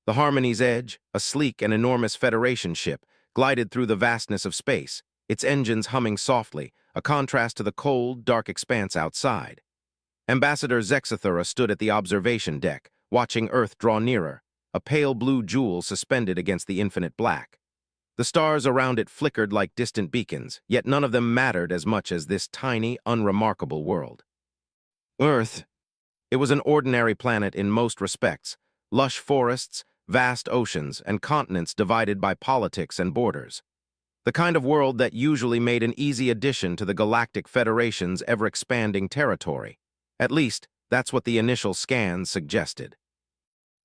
The Harmony's Edge, a sleek and enormous Federation ship, glided through the vastness of space, its engines humming softly, a contrast to the cold, dark expanse outside. Ambassador Zexathura stood at the observation deck, watching Earth draw nearer, a pale blue jewel suspended against the infinite black. The stars around it flickered like distant beacons, yet none of them mattered as much as this tiny, unremarkable world. Earth. It was an ordinary planet in most respects: lush forests, vast oceans, and continents divided by politics and borders. The kind of world that usually made an easy addition to the Galactic Federation's ever-expanding territory. At least, that's what the initial scans suggested.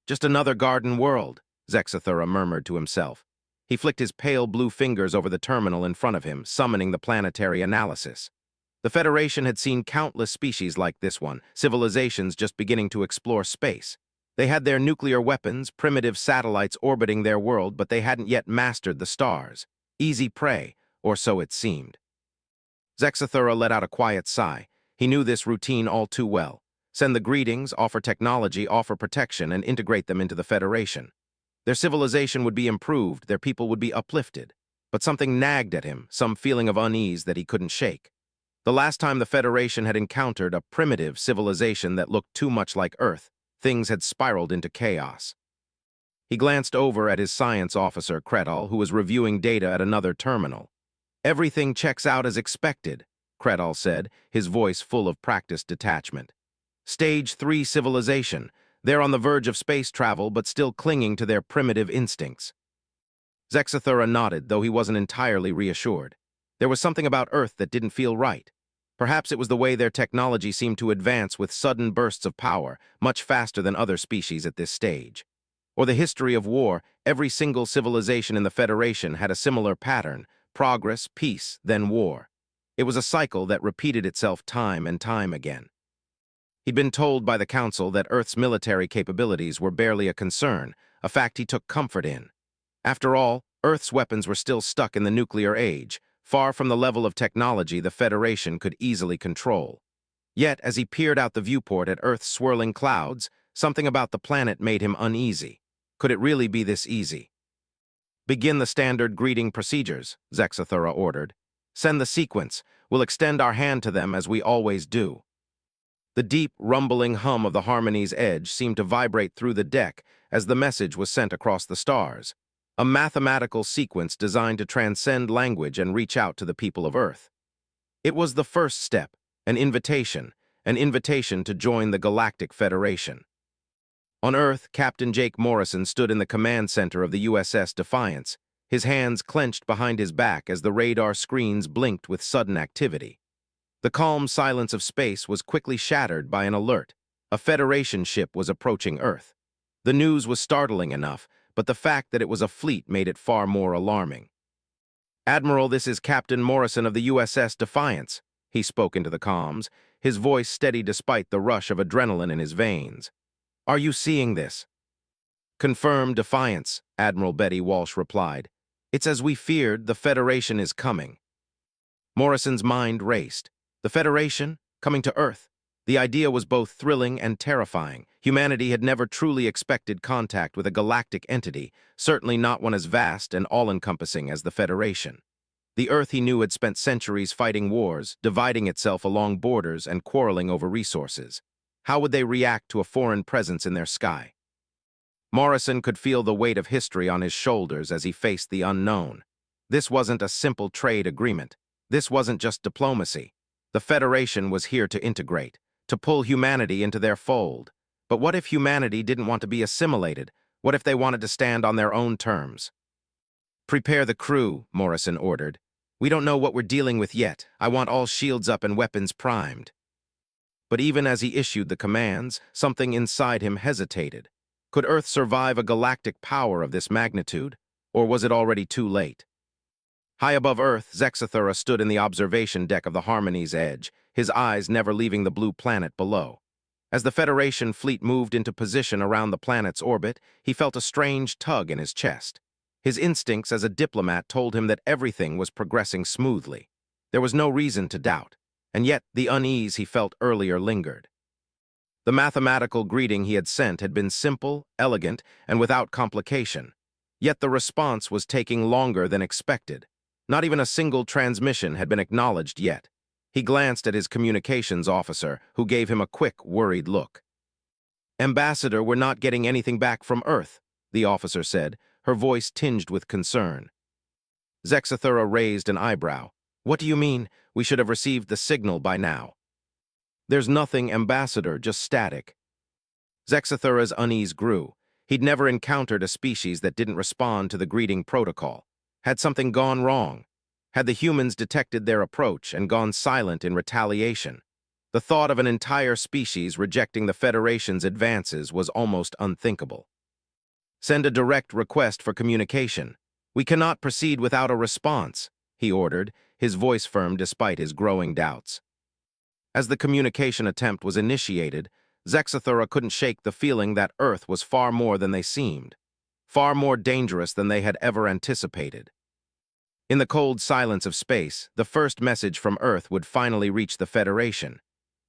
Just another garden world, Zexathura murmured to himself. He flicked his pale blue fingers over the terminal in front of him, summoning the planetary analysis. The Federation had seen countless species like this one, civilizations just beginning to explore space. They had their nuclear weapons, primitive satellites orbiting their world, but they hadn't yet mastered the stars. Easy prey, or so it seemed. Zexathura let out a quiet sigh. He knew this routine all too well. Send the greetings, offer technology, offer protection, and integrate them into the Federation. Their civilization would be improved, their people would be uplifted. But something nagged at him, some feeling of unease that he couldn't shake. The last time the Federation had encountered a primitive civilization that looked too much like Earth, things had spiraled into chaos. He glanced over at his science officer, Kretal, who was reviewing data at another terminal. "Everything checks out as expected," Kretal said, his voice full of practiced detachment. "Stage 3 civilization. They're on the verge of space travel, but still clinging to their primitive instincts." Zexathura nodded, though he wasn't entirely reassured. There was something about Earth that didn't feel right. Perhaps it was the way their technology seemed to advance with sudden bursts of power, much faster than other species at this stage. Or the history of war. Every single civilization in the Federation had a similar pattern: progress, peace, then war. It was a cycle that repeated itself time and time again. He'd been told by the Council that Earth's military capabilities were barely a concern, a fact he took comfort in. After all, Earth's weapons were still stuck in the nuclear age, far from the level of technology the Federation could easily control. Yet, as he peered out the viewport at Earth's swirling clouds, something about the planet made him uneasy. Could it really be this easy? "Begin the standard greeting procedures," Zexathura ordered. "Send the sequence. We'll extend our hand to them as we always do." The deep, rumbling hum of the Harmony's Edge seemed to vibrate through the deck as the message was sent across the stars. A mathematical sequence designed to transcend language and reach out to the people of Earth. It was the first step, an invitation to join the Galactic Federation. On Earth, Captain Jake Morrison stood in the command center of the USS Defiance, his hands clenched behind his back as the radar screens blinked with sudden activity. The calm silence of space was quickly shattered by an alert. A Federation ship was approaching Earth. The news was startling enough, but the fact that it was a fleet made it far more alarming. "Admiral, this is Captain Morrison of the USS Defiance," he spoke into the comms, his voice steady despite the rush of adrenaline in his veins. "Are you seeing this?" "Confirm, Defiance," Admiral Betty Walsh replied. "It's as we feared, the Federation is coming." Morrison's mind raced. The Federation? Coming to Earth? The idea was both thrilling and terrifying. Humanity had never truly expected contact with a galactic entity, certainly not one as vast and all-encompassing as the Federation. The Earth he knew had spent centuries fighting wars, dividing itself along borders and quarreling over resources. How would they react to a foreign presence in their sky? Morrison could feel the weight of history on his shoulders as he faced the unknown. This wasn't a simple trade agreement. This wasn't just diplomacy. The Federation was here to integrate, to pull humanity into their fold. But what if humanity didn't want to be assimilated? What if they wanted to stand on their own terms? "Prepare the crew," Morrison ordered. "We don't know what we're dealing with yet. I want all shields up and weapons primed." But even as he issued the commands, something inside him hesitated. Could Earth survive a galactic power of this magnitude? Or was it already too late? High above Earth, Zexathura stood in the observation deck of the Harmony's Edge, his eyes never leaving the blue planet below. As the Federation fleet moved into position around the planet's orbit, he felt a strange tug in his chest. His instincts as a diplomat told him that everything was progressing smoothly. There was no reason to doubt, and yet the unease he felt earlier lingered. The mathematical greeting he had sent had been simple, elegant, and without complication. Yet the response was taking longer than expected. Not even a single transmission had been acknowledged yet. He glanced at his communications officer, who gave him a quick, worried look. "Ambassador, we're not getting anything back from Earth," the officer said, her voice tinged with concern. Zexathura raised an eyebrow. "What do you mean? We should have received the signal by now." "There's nothing, Ambassador, just static." Zexathura's unease grew. He'd never encountered a species that didn't respond to the greeting protocol. Had something gone wrong? Had the humans detected their approach and gone silent in retaliation? The thought of an entire species rejecting the Federation's advances was almost unthinkable. "Send a direct request for communication. We cannot proceed without a response," he ordered, his voice firm despite his growing doubts. As the communication attempt was initiated, Zexathura couldn't shake the feeling that Earth was far more than they seemed, far more dangerous than they had ever anticipated. In the cold silence of space, the first message from Earth would finally reach the Federation.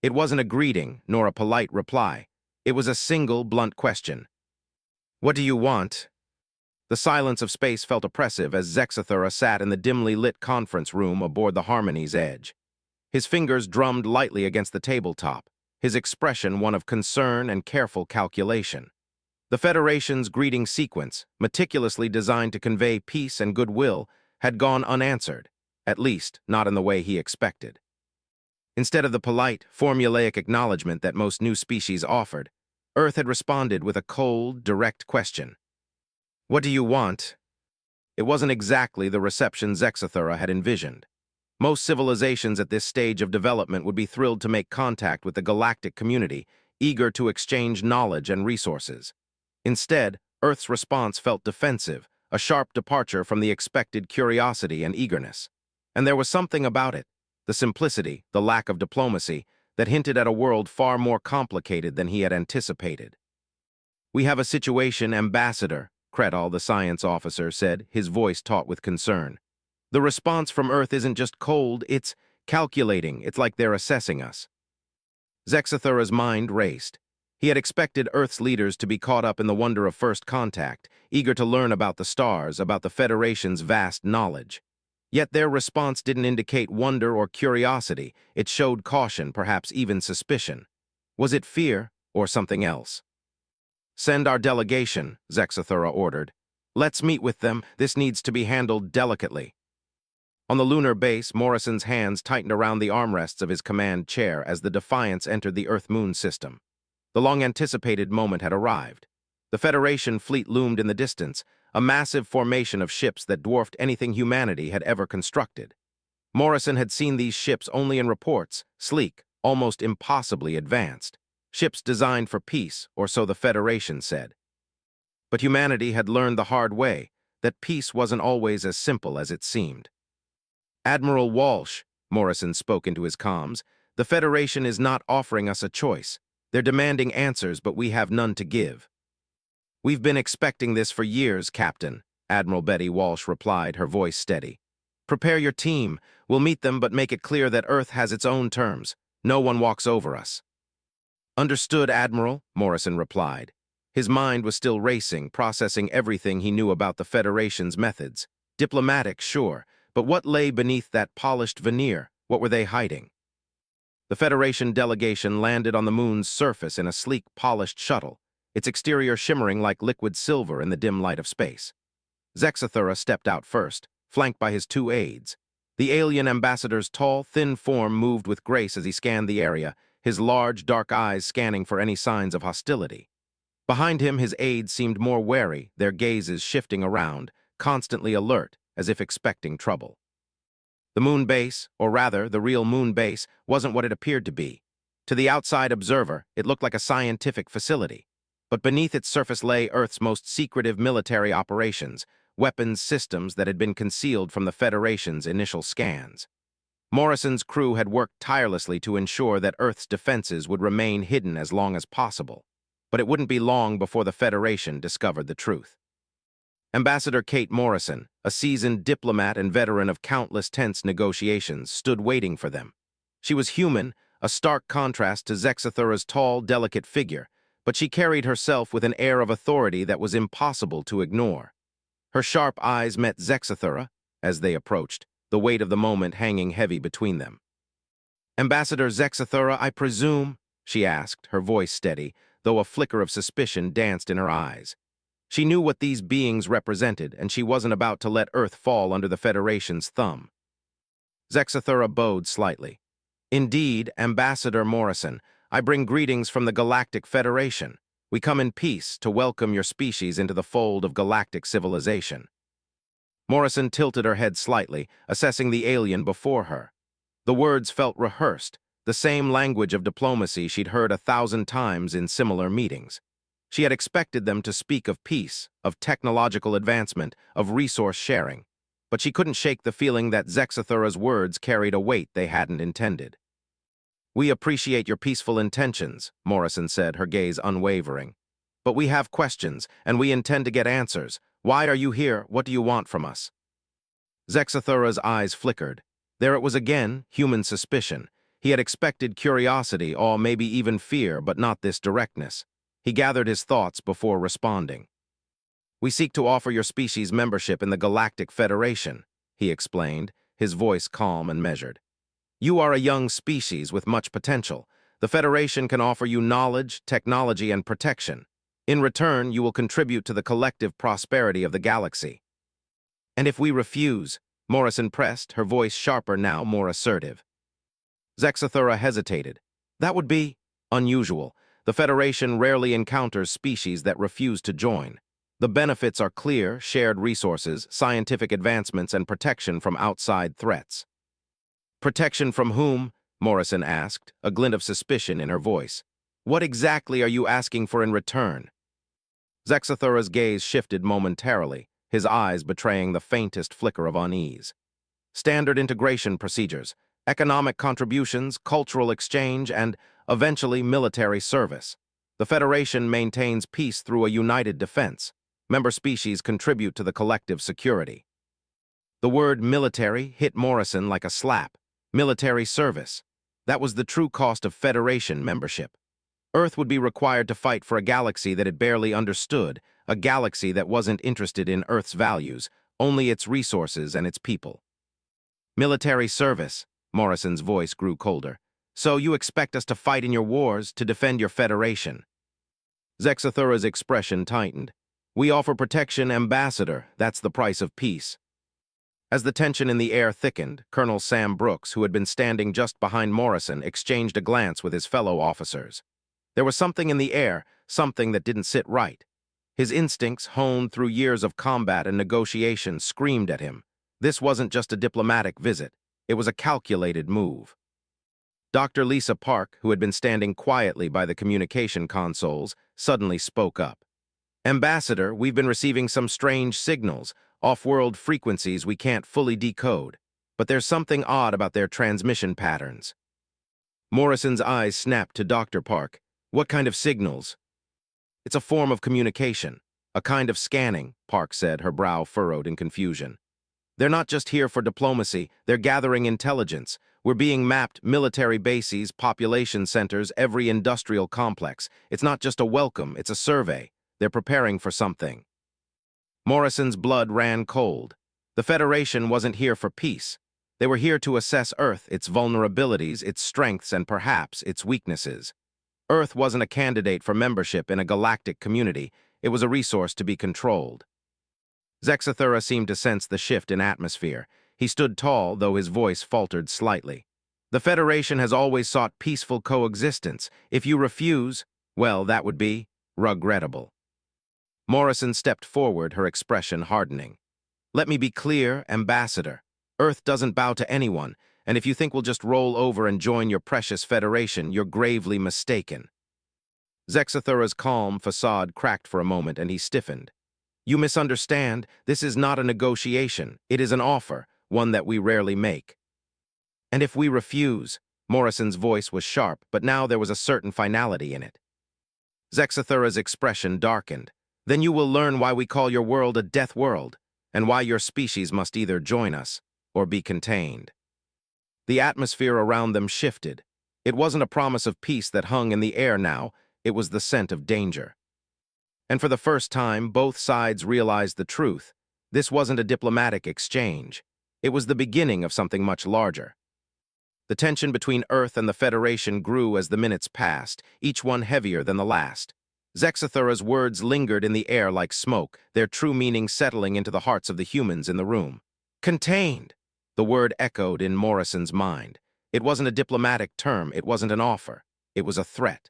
It wasn't a greeting, nor a polite reply. It was a single, blunt question. "What do you want?" The silence of space felt oppressive as Zexathura sat in the dimly lit conference room aboard the Harmony's edge. His fingers drummed lightly against the tabletop, his expression one of concern and careful calculation. The Federation's greeting sequence, meticulously designed to convey peace and goodwill, had gone unanswered, at least not in the way he expected. Instead of the polite, formulaic acknowledgement that most new species offered, Earth had responded with a cold, direct question. "What do you want?" It wasn't exactly the reception Zexathura had envisioned. Most civilizations at this stage of development would be thrilled to make contact with the galactic community, eager to exchange knowledge and resources. Instead, Earth's response felt defensive, a sharp departure from the expected curiosity and eagerness. And there was something about it, the simplicity, the lack of diplomacy, that hinted at a world far more complicated than he had anticipated. "We have a situation, Ambassador," Kretal, the science officer, said, his voice taut with concern. "The response from Earth isn't just cold, it's calculating. It's like they're assessing us." Zexathura's mind raced. He had expected Earth's leaders to be caught up in the wonder of first contact, eager to learn about the stars, about the Federation's vast knowledge. Yet their response didn't indicate wonder or curiosity. It showed caution, perhaps even suspicion. Was it fear or something else? "Send our delegation," Zexathura ordered. "Let's meet with them. This needs to be handled delicately." On the lunar base, Morrison's hands tightened around the armrests of his command chair as the Defiance entered the Earth-Moon system. The long-anticipated moment had arrived. The Federation fleet loomed in the distance, a massive formation of ships that dwarfed anything humanity had ever constructed. Morrison had seen these ships only in reports, sleek, almost impossibly advanced. Ships designed for peace, or so the Federation said. But humanity had learned the hard way that peace wasn't always as simple as it seemed. "Admiral Walsh," Morrison spoke into his comms, "the Federation is not offering us a choice. They're demanding answers, but we have none to give." "We've been expecting this for years, Captain," Admiral Betty Walsh replied, her voice steady. "Prepare your team. We'll meet them, but make it clear that Earth has its own terms. No one walks over us." "Understood, Admiral," Morrison replied. His mind was still racing, processing everything he knew about the Federation's methods. Diplomatic, sure, but what lay beneath that polished veneer? What were they hiding? The Federation delegation landed on the moon's surface in a sleek, polished shuttle, its exterior shimmering like liquid silver in the dim light of space. Zexathura stepped out first, flanked by his two aides. The alien ambassador's tall, thin form moved with grace as he scanned the area, his large, dark eyes scanning for any signs of hostility. Behind him, his aides seemed more wary, their gazes shifting around, constantly alert, as if expecting trouble. The moon base, or rather, the real moon base, wasn't what it appeared to be. To the outside observer, it looked like a scientific facility. But beneath its surface lay Earth's most secretive military operations, weapons systems that had been concealed from the Federation's initial scans. Morrison's crew had worked tirelessly to ensure that Earth's defenses would remain hidden as long as possible. But it wouldn't be long before the Federation discovered the truth. Ambassador Kate Morrison, a seasoned diplomat and veteran of countless tense negotiations, stood waiting for them. She was human, a stark contrast to Zexathura's tall, delicate figure, but she carried herself with an air of authority that was impossible to ignore. Her sharp eyes met Zexathura as they approached, the weight of the moment hanging heavy between them. "Ambassador Zexathura, I presume?" she asked, her voice steady, though a flicker of suspicion danced in her eyes. She knew what these beings represented, and she wasn't about to let Earth fall under the Federation's thumb. Zexathura bowed slightly. "Indeed, Ambassador Morrison, I bring greetings from the Galactic Federation. We come in peace to welcome your species into the fold of galactic civilization." Morrison tilted her head slightly, assessing the alien before her. The words felt rehearsed, the same language of diplomacy she'd heard 1,000 times in similar meetings. She had expected them to speak of peace, of technological advancement, of resource sharing, but she couldn't shake the feeling that Zexathura's words carried a weight they hadn't intended. "We appreciate your peaceful intentions," Morrison said, her gaze unwavering. "But we have questions, and we intend to get answers. Why are you here? What do you want from us?" Zexathura's eyes flickered. There it was again, human suspicion. He had expected curiosity, or maybe even fear, but not this directness. He gathered his thoughts before responding. "We seek to offer your species membership in the Galactic Federation," he explained, his voice calm and measured. "You are a young species with much potential. The Federation can offer you knowledge, technology, and protection. In return, you will contribute to the collective prosperity of the galaxy." "And if we refuse?" Morrison pressed, her voice sharper now, more assertive. Zexathura hesitated. "That would be unusual. The Federation rarely encounters species that refuse to join. The benefits are clear: shared resources, scientific advancements, and protection from outside threats." "Protection from whom?" Morrison asked, a glint of suspicion in her voice. "What exactly are you asking for in return?" Zexathura's gaze shifted momentarily, his eyes betraying the faintest flicker of unease. "Standard integration procedures, economic contributions, cultural exchange, and, eventually, military service. The Federation maintains peace through a united defense. Member species contribute to the collective security." The word military hit Morrison like a slap. Military service. That was the true cost of Federation membership. Earth would be required to fight for a galaxy that it barely understood, a galaxy that wasn't interested in Earth's values, only its resources and its people. "Military service," Morrison's voice grew colder. "So you expect us to fight in your wars, to defend your Federation?" Zexathura's expression tightened. "We offer protection, Ambassador. That's the price of peace." As the tension in the air thickened, Colonel Sam Brooks, who had been standing just behind Morrison, exchanged a glance with his fellow officers. There was something in the air, something that didn't sit right. His instincts, honed through years of combat and negotiation, screamed at him. This wasn't just a diplomatic visit. It was a calculated move. Dr. Lisa Park, who had been standing quietly by the communication consoles, suddenly spoke up. "Ambassador, we've been receiving some strange signals, off-world frequencies we can't fully decode. But there's something odd about their transmission patterns." Morrison's eyes snapped to Dr. Park. "What kind of signals?" "It's a form of communication, a kind of scanning," Park said, her brow furrowed in confusion. "They're not just here for diplomacy, they're gathering intelligence. We're being mapped: military bases, population centers, every industrial complex. It's not just a welcome, it's a survey. They're preparing for something." Morrison's blood ran cold. The Federation wasn't here for peace. They were here to assess Earth, its vulnerabilities, its strengths, and perhaps its weaknesses. Earth wasn't a candidate for membership in a galactic community. It was a resource to be controlled. Zexathura seemed to sense the shift in atmosphere. He stood tall, though his voice faltered slightly. "The Federation has always sought peaceful coexistence. If you refuse, well, that would be regrettable." Morrison stepped forward, her expression hardening. "Let me be clear, Ambassador. Earth doesn't bow to anyone, and if you think we'll just roll over and join your precious Federation, you're gravely mistaken." Zexathura's calm facade cracked for a moment, and he stiffened. "You misunderstand. This is not a negotiation. It is an offer, one that we rarely make." "And if we refuse?" Morrison's voice was sharp, but now there was a certain finality in it. Zexathura's expression darkened. "Then you will learn why we call your world a death world, and why your species must either join us or be contained." The atmosphere around them shifted. It wasn't a promise of peace that hung in the air now, it was the scent of danger. And for the first time, both sides realized the truth. This wasn't a diplomatic exchange. It was the beginning of something much larger. The tension between Earth and the Federation grew as the minutes passed, each one heavier than the last. Zexathura's words lingered in the air like smoke, their true meaning settling into the hearts of the humans in the room. Contained! The word echoed in Morrison's mind. It wasn't a diplomatic term, it wasn't an offer. It was a threat.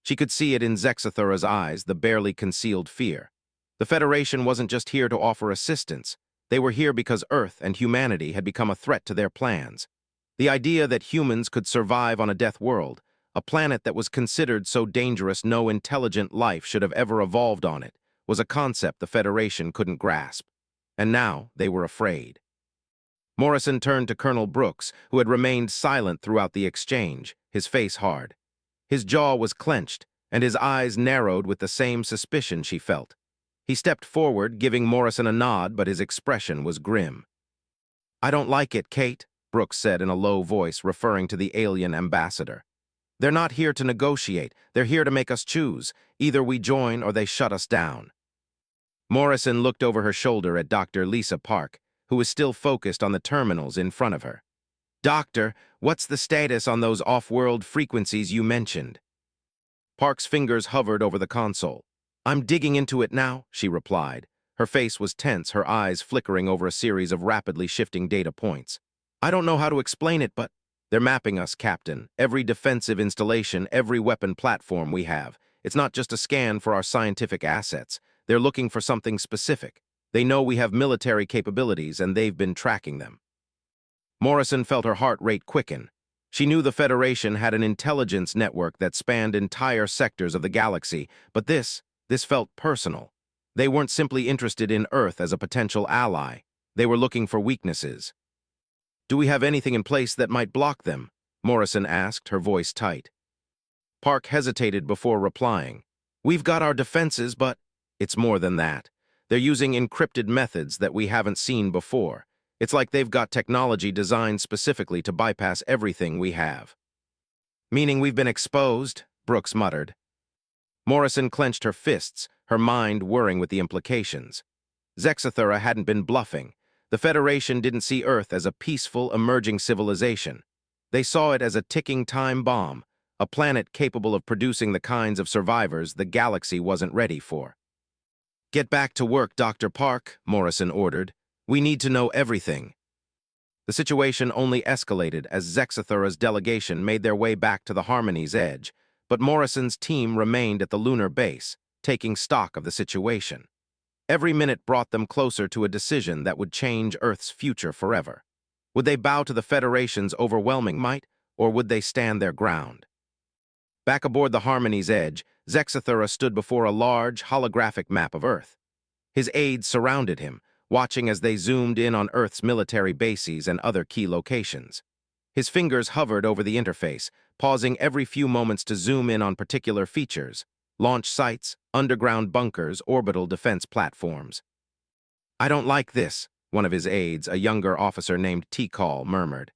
She could see it in Zexathura's eyes, the barely concealed fear. The Federation wasn't just here to offer assistance. They were here because Earth and humanity had become a threat to their plans. The idea that humans could survive on a death world, a planet that was considered so dangerous no intelligent life should have ever evolved on it, was a concept the Federation couldn't grasp. And now they were afraid. Morrison turned to Colonel Brooks, who had remained silent throughout the exchange, his face hard. His jaw was clenched, and his eyes narrowed with the same suspicion she felt. He stepped forward, giving Morrison a nod, but his expression was grim. "I don't like it, Kate," Brooks said in a low voice, referring to the alien ambassador. "They're not here to negotiate. They're here to make us choose. Either we join or they shut us down." Morrison looked over her shoulder at Dr. Lisa Park, who was still focused on the terminals in front of her. "Doctor, what's the status on those off-world frequencies you mentioned?" Park's fingers hovered over the console. "I'm digging into it now," she replied. Her face was tense, her eyes flickering over a series of rapidly shifting data points. "I don't know how to explain it, but they're mapping us, Captain. Every defensive installation, every weapon platform we have. It's not just a scan for our scientific assets. They're looking for something specific. They know we have military capabilities, and they've been tracking them." Morrison felt her heart rate quicken. She knew the Federation had an intelligence network that spanned entire sectors of the galaxy, but this felt personal. They weren't simply interested in Earth as a potential ally. They were looking for weaknesses. "Do we have anything in place that might block them?" Morrison asked, her voice tight. Park hesitated before replying. "We've got our defenses, but it's more than that. They're using encrypted methods that we haven't seen before. It's like they've got technology designed specifically to bypass everything we have." "Meaning we've been exposed," Brooks muttered. Morrison clenched her fists, her mind whirring with the implications. Zexathura hadn't been bluffing. The Federation didn't see Earth as a peaceful, emerging civilization. They saw it as a ticking time bomb, a planet capable of producing the kinds of survivors the galaxy wasn't ready for. "Get back to work, Dr. Park," Morrison ordered. "We need to know everything." The situation only escalated as Zexathura's delegation made their way back to the Harmony's edge, but Morrison's team remained at the lunar base, taking stock of the situation. Every minute brought them closer to a decision that would change Earth's future forever. Would they bow to the Federation's overwhelming might, or would they stand their ground? Back aboard the Harmony's edge, Zexathura stood before a large, holographic map of Earth. His aides surrounded him, watching as they zoomed in on Earth's military bases and other key locations. His fingers hovered over the interface, pausing every few moments to zoom in on particular features: launch sites, underground bunkers, orbital defense platforms. "I don't like this," one of his aides, a younger officer named T-Call, murmured.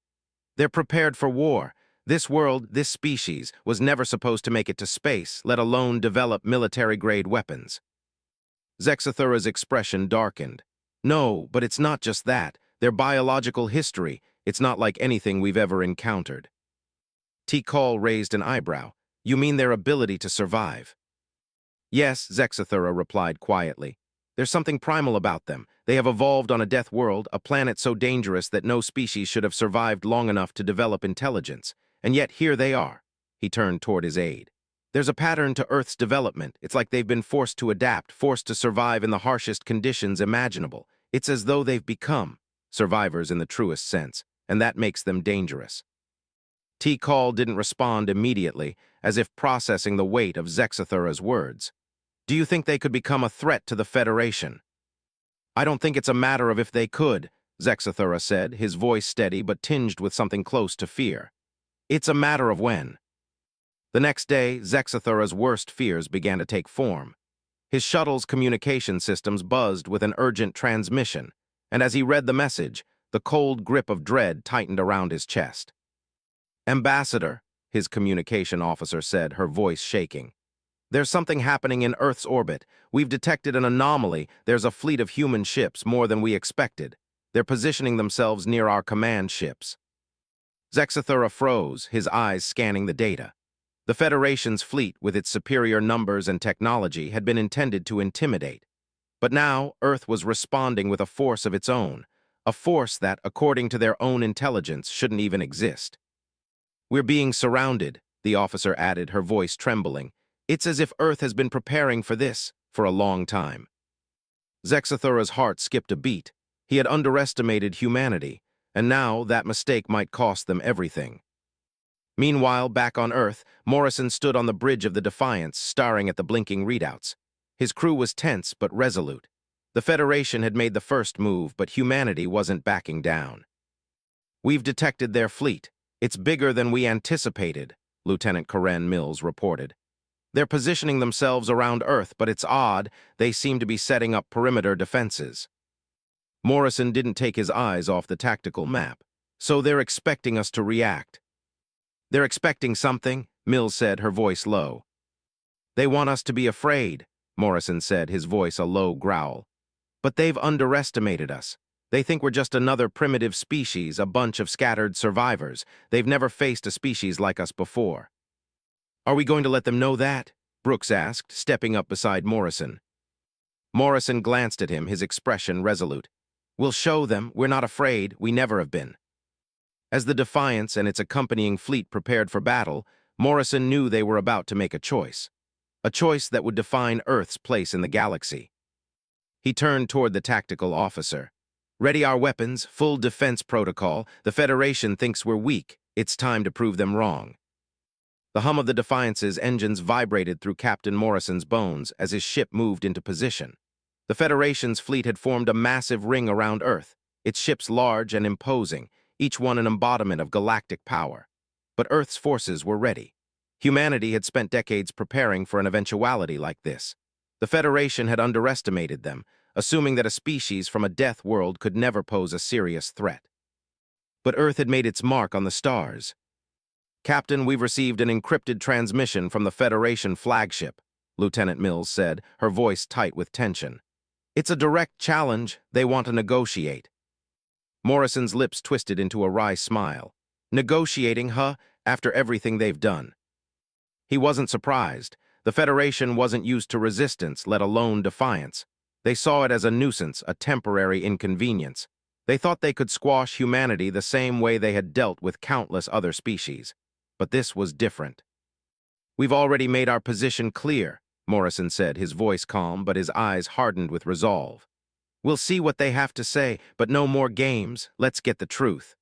"They're prepared for war. This world, this species, was never supposed to make it to space, let alone develop military-grade weapons." Zexathura's expression darkened. "No, but it's not just that. Their biological history, it's not like anything we've ever encountered." T-Call raised an eyebrow. "You mean their ability to survive?" "Yes," Zexathura replied quietly. "There's something primal about them. They have evolved on a death world, a planet so dangerous that no species should have survived long enough to develop intelligence. And yet here they are." He turned toward his aide. "There's a pattern to Earth's development. It's like they've been forced to adapt, forced to survive in the harshest conditions imaginable. It's as though they've become survivors in the truest sense, and that makes them dangerous." T-Call didn't respond immediately, as if processing the weight of Zexathura's words. "Do you think they could become a threat to the Federation?" "I don't think it's a matter of if they could," Zexathura said, his voice steady but tinged with something close to fear. "It's a matter of when." The next day, Zexathura's worst fears began to take form. His shuttle's communication systems buzzed with an urgent transmission, and as he read the message, the cold grip of dread tightened around his chest. "Ambassador," his communication officer said, her voice shaking. There's something happening in Earth's orbit. We've detected an anomaly. There's a fleet of human ships, more than we expected. They're positioning themselves near our command ships. Zexathura froze, his eyes scanning the data. The Federation's fleet, with its superior numbers and technology, had been intended to intimidate. But now, Earth was responding with a force of its own, a force that, according to their own intelligence, shouldn't even exist. We're being surrounded, the officer added, her voice trembling. It's as if Earth has been preparing for this for a long time. Zexathura's heart skipped a beat. He had underestimated humanity, and now that mistake might cost them everything. Meanwhile, back on Earth, Morrison stood on the bridge of the Defiance, staring at the blinking readouts. His crew was tense but resolute. The Federation had made the first move, but humanity wasn't backing down. We've detected their fleet. It's bigger than we anticipated, Lieutenant Karen Mills reported. They're positioning themselves around Earth, but it's odd, they seem to be setting up perimeter defenses. Morrison didn't take his eyes off the tactical map. So they're expecting us to react. They're expecting something, Mills said, her voice low. They want us to be afraid, Morrison said, his voice a low growl. But they've underestimated us. They think we're just another primitive species, a bunch of scattered survivors. They've never faced a species like us before. Are we going to let them know that? Brooks asked, stepping up beside Morrison. Morrison glanced at him, his expression resolute. We'll show them, we're not afraid, we never have been. As the Defiance and its accompanying fleet prepared for battle, Morrison knew they were about to make a choice that would define Earth's place in the galaxy. He turned toward the tactical officer. Ready our weapons, full defense protocol. The Federation thinks we're weak. It's time to prove them wrong. The hum of the Defiance's engines vibrated through Captain Morrison's bones as his ship moved into position. The Federation's fleet had formed a massive ring around Earth, its ships large and imposing, each one an embodiment of galactic power. But Earth's forces were ready. Humanity had spent decades preparing for an eventuality like this. The Federation had underestimated them, assuming that a species from a death world could never pose a serious threat. But Earth had made its mark on the stars. Captain, we've received an encrypted transmission from the Federation flagship, Lieutenant Mills said, her voice tight with tension. It's a direct challenge. They want to negotiate. Morrison's lips twisted into a wry smile. Negotiating, huh? After everything they've done. He wasn't surprised. The Federation wasn't used to resistance, let alone defiance. They saw it as a nuisance, a temporary inconvenience. They thought they could squash humanity the same way they had dealt with countless other species. But this was different. We've already made our position clear, Morrison said, his voice calm but his eyes hardened with resolve. We'll see what they have to say, but no more games. Let's get the truth.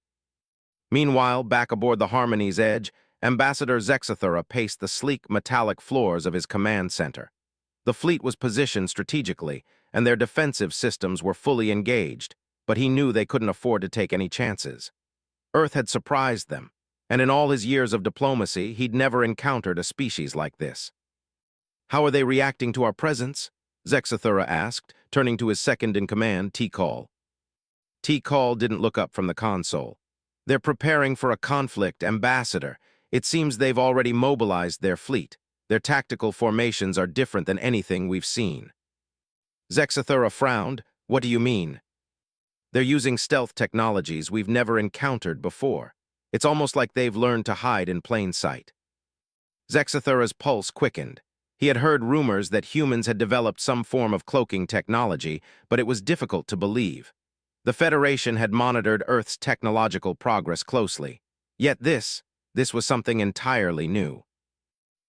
Meanwhile, back aboard the Harmony's Edge, Ambassador Zexathura paced the sleek, metallic floors of his command center. The fleet was positioned strategically, and their defensive systems were fully engaged, but he knew they couldn't afford to take any chances. Earth had surprised them, and in all his years of diplomacy, he'd never encountered a species like this. How are they reacting to our presence? Zexathura asked, turning to his second-in-command, T-Call. T-Call didn't look up from the console. They're preparing for a conflict, Ambassador. It seems they've already mobilized their fleet. Their tactical formations are different than anything we've seen. Zexathura frowned. What do you mean? They're using stealth technologies we've never encountered before. It's almost like they've learned to hide in plain sight. Zexathura's pulse quickened. He had heard rumors that humans had developed some form of cloaking technology, but it was difficult to believe. The Federation had monitored Earth's technological progress closely. Yet this was something entirely new.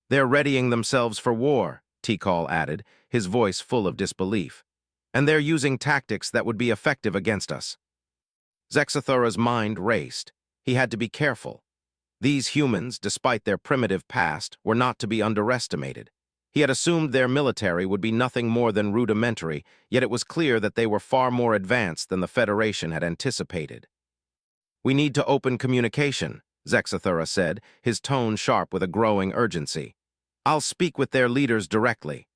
They're readying themselves for war, T-Call added, his voice full of disbelief. And they're using tactics that would be effective against us. Zexathura's mind raced. He had to be careful. These humans, despite their primitive past, were not to be underestimated. He had assumed their military would be nothing more than rudimentary, yet it was clear that they were far more advanced than the Federation had anticipated. We need to open communication, Zexathura said, his tone sharp with a growing urgency. I'll speak with their leaders directly.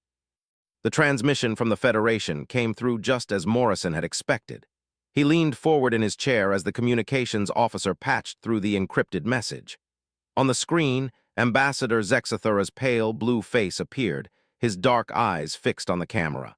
The transmission from the Federation came through just as Morrison had expected. He leaned forward in his chair as the communications officer patched through the encrypted message. On the screen, Ambassador Zexathura's pale blue face appeared, his dark eyes fixed on the camera.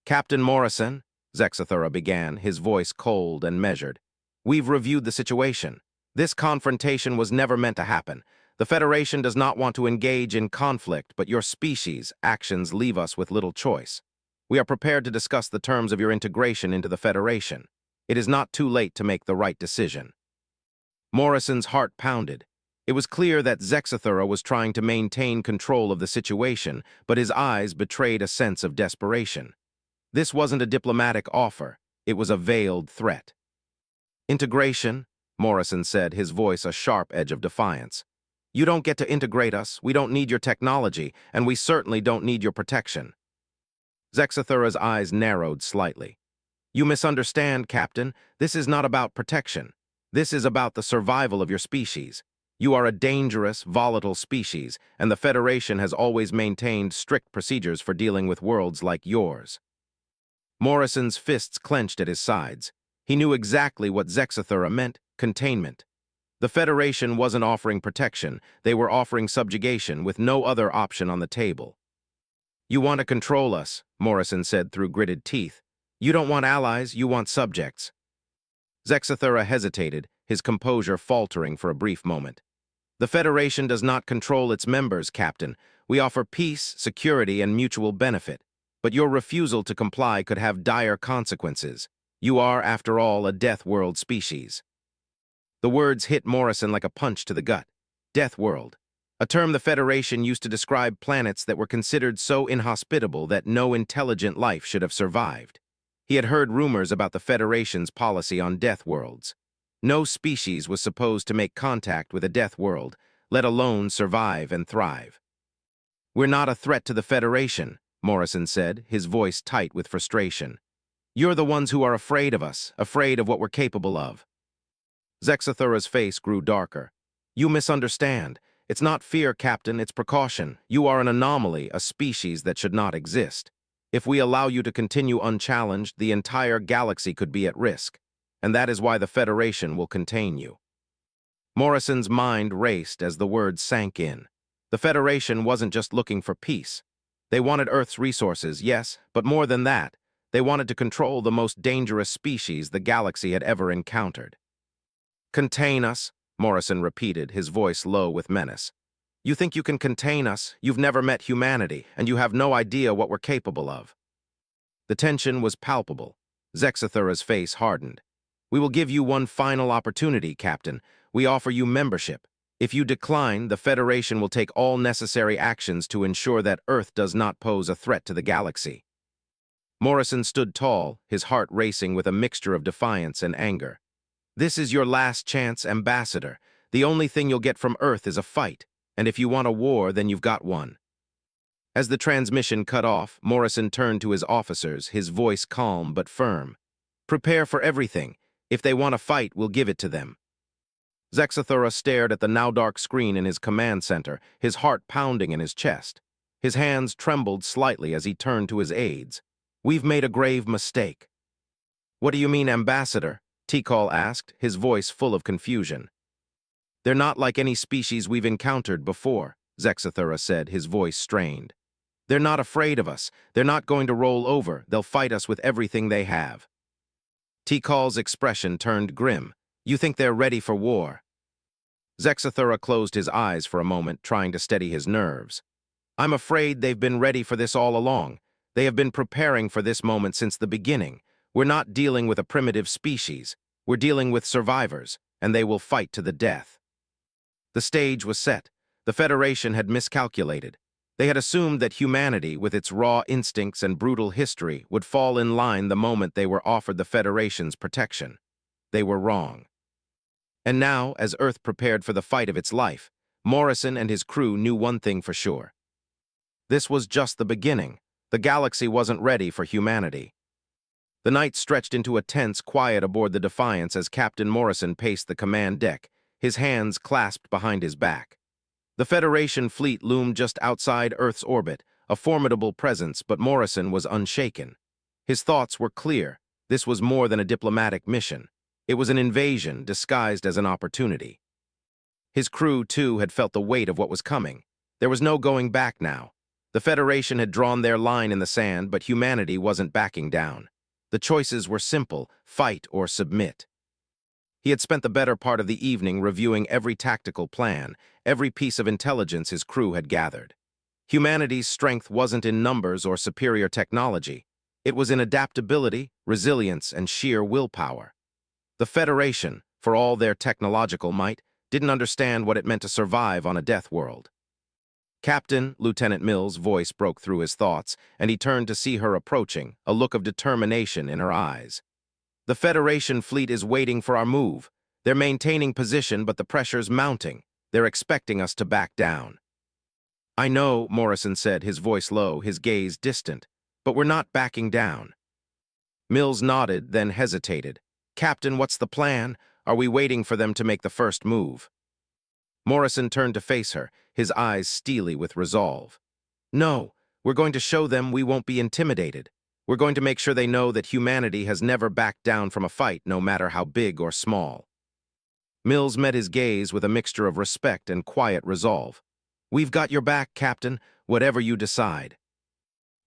"Captain Morrison," Zexathura began, his voice cold and measured, "we've reviewed the situation. This confrontation was never meant to happen. The Federation does not want to engage in conflict, but your species' actions leave us with little choice. We are prepared to discuss the terms of your integration into the Federation. It is not too late to make the right decision." Morrison's heart pounded. It was clear that Zexathura was trying to maintain control of the situation, but his eyes betrayed a sense of desperation. This wasn't a diplomatic offer. It was a veiled threat. "Integration," Morrison said, his voice a sharp edge of defiance. "You don't get to integrate us, we don't need your technology, and we certainly don't need your protection." Zexathura's eyes narrowed slightly. "You misunderstand, Captain. This is not about protection. This is about the survival of your species. You are a dangerous, volatile species, and the Federation has always maintained strict procedures for dealing with worlds like yours." Morrison's fists clenched at his sides. He knew exactly what Zexathura meant: containment. The Federation wasn't offering protection, they were offering subjugation with no other option on the table. "You want to control us," Morrison said through gritted teeth. "You don't want allies, you want subjects." Zexathura hesitated, his composure faltering for a brief moment. "The Federation does not control its members, Captain. We offer peace, security, and mutual benefit. But your refusal to comply could have dire consequences. You are, after all, a Deathworld species." The words hit Morrison like a punch to the gut. Deathworld, a term the Federation used to describe planets that were considered so inhospitable that no intelligent life should have survived. He had heard rumors about the Federation's policy on Deathworlds. No species was supposed to make contact with a Deathworld, let alone survive and thrive. "We're not a threat to the Federation," Morrison said, his voice tight with frustration. "You're the ones who are afraid of us, afraid of what we're capable of." Zexathura's face grew darker. "You misunderstand. It's not fear, Captain, it's precaution. You are an anomaly, a species that should not exist. If we allow you to continue unchallenged, the entire galaxy could be at risk, and that is why the Federation will contain you." Morrison's mind raced as the words sank in. The Federation wasn't just looking for peace. They wanted Earth's resources, yes, but more than that, they wanted to control the most dangerous species the galaxy had ever encountered. "Contain us," Morrison repeated, his voice low with menace. "You think you can contain us? You've never met humanity, and you have no idea what we're capable of." The tension was palpable. Zexathura's face hardened. "We will give you one final opportunity, Captain. We offer you membership. If you decline, the Federation will take all necessary actions to ensure that Earth does not pose a threat to the galaxy." Morrison stood tall, his heart racing with a mixture of defiance and anger. "This is your last chance, Ambassador. The only thing you'll get from Earth is a fight, and if you want a war, then you've got one." As the transmission cut off, Morrison turned to his officers, his voice calm but firm. "Prepare for everything. If they want a fight, we'll give it to them." Zexathura stared at the now-dark screen in his command center, his heart pounding in his chest. His hands trembled slightly as he turned to his aides. "We've made a grave mistake." "What do you mean, Ambassador?" Tikal asked, his voice full of confusion. "They're not like any species we've encountered before," Zexathura said, his voice strained. "They're not afraid of us. They're not going to roll over. They'll fight us with everything they have." Tikal's expression turned grim. "You think they're ready for war?" Zexathura closed his eyes for a moment, trying to steady his nerves. "I'm afraid they've been ready for this all along. They have been preparing for this moment since the beginning. We're not dealing with a primitive species. We're dealing with survivors, and they will fight to the death." The stage was set. The Federation had miscalculated. They had assumed that humanity, with its raw instincts and brutal history, would fall in line the moment they were offered the Federation's protection. They were wrong. And now, as Earth prepared for the fight of its life, Morrison and his crew knew one thing for sure. This was just the beginning. The galaxy wasn't ready for humanity. The night stretched into a tense quiet aboard the Defiance as Captain Morrison paced the command deck, his hands clasped behind his back. The Federation fleet loomed just outside Earth's orbit, a formidable presence, but Morrison was unshaken. His thoughts were clear. This was more than a diplomatic mission. It was an invasion disguised as an opportunity. His crew, too, had felt the weight of what was coming. There was no going back now. The Federation had drawn their line in the sand, but humanity wasn't backing down. The choices were simple: fight or submit. He had spent the better part of the evening reviewing every tactical plan, every piece of intelligence his crew had gathered. Humanity's strength wasn't in numbers or superior technology. It was in adaptability, resilience, and sheer willpower. The Federation, for all their technological might, didn't understand what it meant to survive on a death world. "Captain," Lieutenant Mills' voice broke through his thoughts, and he turned to see her approaching, a look of determination in her eyes. "The Federation fleet is waiting for our move. They're maintaining position, but the pressure's mounting. They're expecting us to back down." "I know," Morrison said, his voice low, his gaze distant, "but we're not backing down." Mills nodded, then hesitated. "Captain, what's the plan? Are we waiting for them to make the first move?" Morrison turned to face her, his eyes steely with resolve. "No, we're going to show them we won't be intimidated. We're going to make sure they know that humanity has never backed down from a fight, no matter how big or small." Mills met his gaze with a mixture of respect and quiet resolve. "We've got your back, Captain, whatever you decide."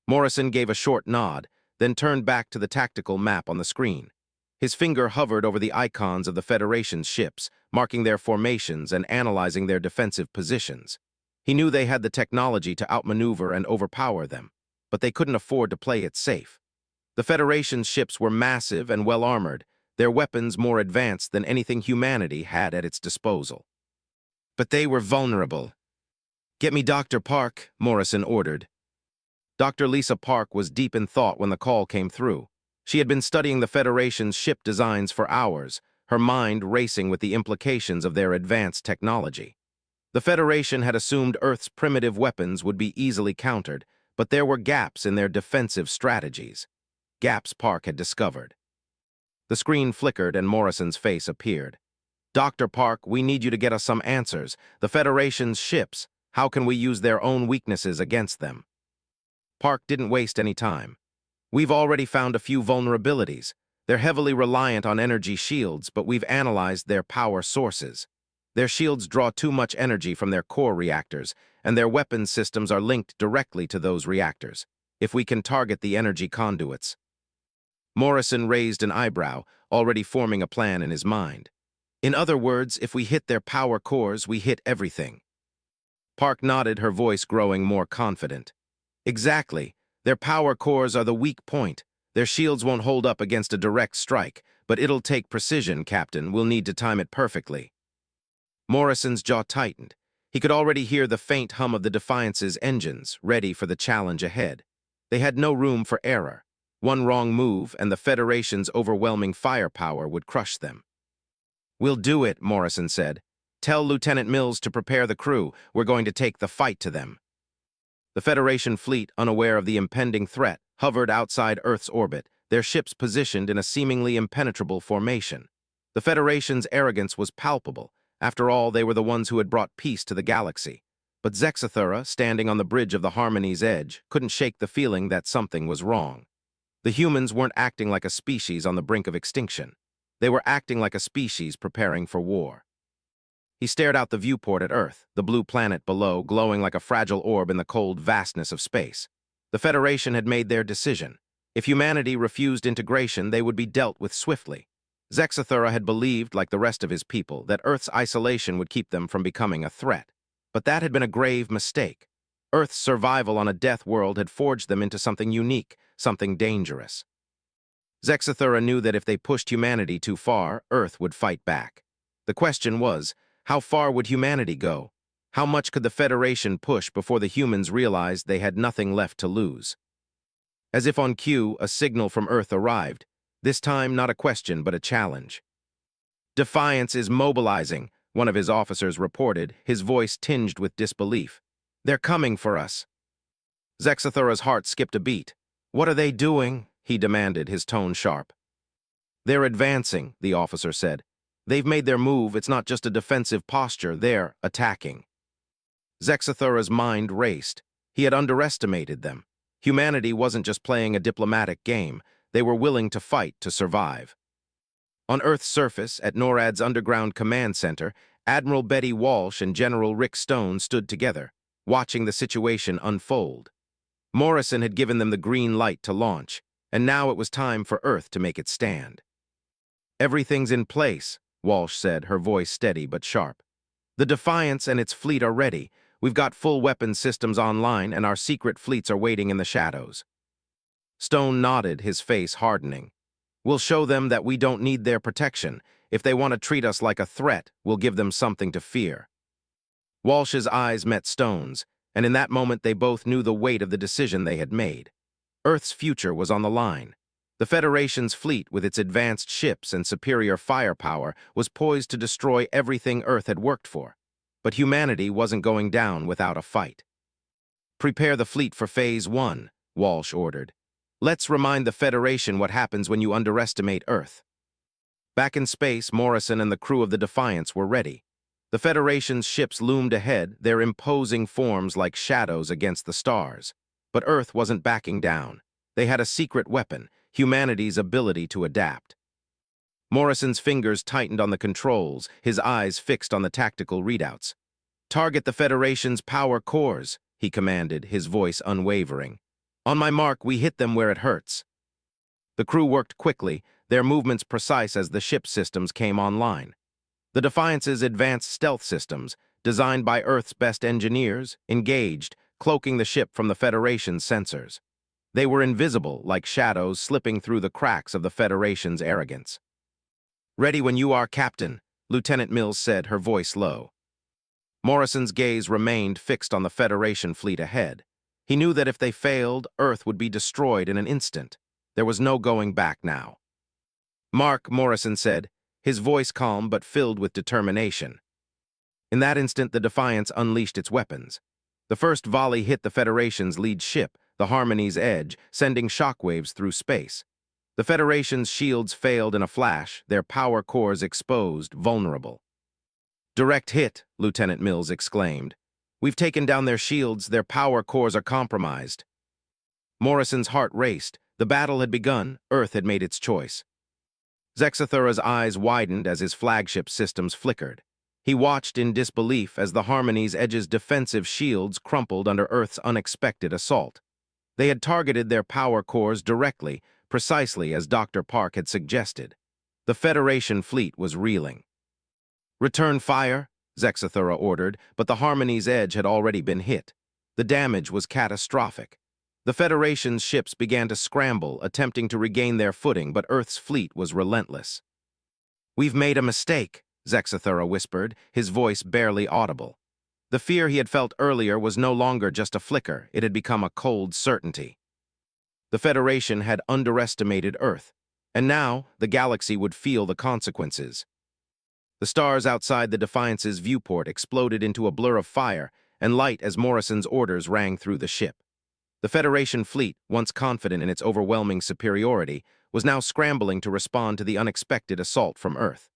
Morrison gave a short nod, then turned back to the tactical map on the screen. His finger hovered over the icons of the Federation's ships, marking their formations and analyzing their defensive positions. He knew they had the technology to outmaneuver and overpower them, but they couldn't afford to play it safe. The Federation's ships were massive and well-armored, their weapons more advanced than anything humanity had at its disposal. But they were vulnerable. "Get me Dr. Park," Morrison ordered. Dr. Lisa Park was deep in thought when the call came through. She had been studying the Federation's ship designs for hours, her mind racing with the implications of their advanced technology. The Federation had assumed Earth's primitive weapons would be easily countered, but there were gaps in their defensive strategies. Gaps Park had discovered. The screen flickered and Morrison's face appeared. "Dr. Park, we need you to get us some answers. The Federation's ships, how can we use their own weaknesses against them?" Park didn't waste any time. "We've already found a few vulnerabilities. They're heavily reliant on energy shields, but we've analyzed their power sources. Their shields draw too much energy from their core reactors, and their weapons systems are linked directly to those reactors. If we can target the energy conduits." Morrison raised an eyebrow, already forming a plan in his mind. "In other words, if we hit their power cores, we hit everything." Park nodded, her voice growing more confident. "Exactly. Their power cores are the weak point. Their shields won't hold up against a direct strike, but it'll take precision, Captain. We'll need to time it perfectly." Morrison's jaw tightened. He could already hear the faint hum of the Defiance's engines, ready for the challenge ahead. They had no room for error. One wrong move, and the Federation's overwhelming firepower would crush them. "We'll do it," Morrison said. "Tell Lieutenant Mills to prepare the crew. We're going to take the fight to them." The Federation fleet, unaware of the impending threat, hovered outside Earth's orbit, their ships positioned in a seemingly impenetrable formation. The Federation's arrogance was palpable. After all, they were the ones who had brought peace to the galaxy. But Zexathura, standing on the bridge of the Harmony's edge, couldn't shake the feeling that something was wrong. The humans weren't acting like a species on the brink of extinction. They were acting like a species preparing for war. He stared out the viewport at Earth, the blue planet below glowing like a fragile orb in the cold vastness of space. The Federation had made their decision. If humanity refused integration, they would be dealt with swiftly. Zexathura had believed, like the rest of his people, that Earth's isolation would keep them from becoming a threat. But that had been a grave mistake. Earth's survival on a death world had forged them into something unique, something dangerous. Zexathura knew that if they pushed humanity too far, Earth would fight back. The question was, how far would humanity go? How much could the Federation push before the humans realized they had nothing left to lose? As if on cue, a signal from Earth arrived. This time, not a question, but a challenge. "Defiance is mobilizing," one of his officers reported, his voice tinged with disbelief. "They're coming for us." Zexathura's heart skipped a beat. "What are they doing?" he demanded, his tone sharp. "They're advancing," the officer said. "They've made their move. It's not just a defensive posture. They're attacking." Zexathura's mind raced. He had underestimated them. Humanity wasn't just playing a diplomatic game. They were willing to fight to survive. On Earth's surface, at NORAD's underground command center, Admiral Betty Walsh and General Rick Stone stood together, watching the situation unfold. Morrison had given them the green light to launch, and now it was time for Earth to make its stand. "Everything's in place," Walsh said, her voice steady but sharp. "The Defiance and its fleet are ready. We've got full weapons systems online, and our secret fleets are waiting in the shadows." Stone nodded, his face hardening. "We'll show them that we don't need their protection. If they want to treat us like a threat, we'll give them something to fear." Walsh's eyes met Stone's, and in that moment they both knew the weight of the decision they had made. Earth's future was on the line. The Federation's fleet, with its advanced ships and superior firepower, was poised to destroy everything Earth had worked for. But humanity wasn't going down without a fight. "Prepare the fleet for Phase 1, Walsh ordered. "Let's remind the Federation what happens when you underestimate Earth." Back in space, Morrison and the crew of the Defiance were ready. The Federation's ships loomed ahead, their imposing forms like shadows against the stars. But Earth wasn't backing down. They had a secret weapon, humanity's ability to adapt. Morrison's fingers tightened on the controls, his eyes fixed on the tactical readouts. "Target the Federation's power cores," he commanded, his voice unwavering. "On my mark, we hit them where it hurts." The crew worked quickly, their movements precise as the ship systems came online. The Defiance's advanced stealth systems, designed by Earth's best engineers, engaged, cloaking the ship from the Federation's sensors. They were invisible, like shadows slipping through the cracks of the Federation's arrogance. "Ready when you are, Captain," Lieutenant Mills said, her voice low. Morrison's gaze remained fixed on the Federation fleet ahead. He knew that if they failed, Earth would be destroyed in an instant. There was no going back now. "Mark," Morrison said, his voice calm but filled with determination. In that instant, the Defiance unleashed its weapons. The first volley hit the Federation's lead ship, the Harmony's Edge, sending shockwaves through space. The Federation's shields failed in a flash, their power cores exposed, vulnerable. "Direct hit," Lieutenant Mills exclaimed. "We've taken down their shields, their power cores are compromised." Morrison's heart raced. The battle had begun, Earth had made its choice. Zexathura's eyes widened as his flagship systems flickered. He watched in disbelief as the Harmony's Edge's defensive shields crumpled under Earth's unexpected assault. They had targeted their power cores directly, precisely as Dr. Park had suggested. The Federation fleet was reeling. "Return fire," Zexathura ordered, but the Harmony's Edge had already been hit. The damage was catastrophic. The Federation's ships began to scramble, attempting to regain their footing, but Earth's fleet was relentless. "We've made a mistake," Zexathura whispered, his voice barely audible. The fear he had felt earlier was no longer just a flicker, it had become a cold certainty. The Federation had underestimated Earth, and now the galaxy would feel the consequences. The stars outside the Defiance's viewport exploded into a blur of fire and light as Morrison's orders rang through the ship. The Federation fleet, once confident in its overwhelming superiority, was now scrambling to respond to the unexpected assault from Earth.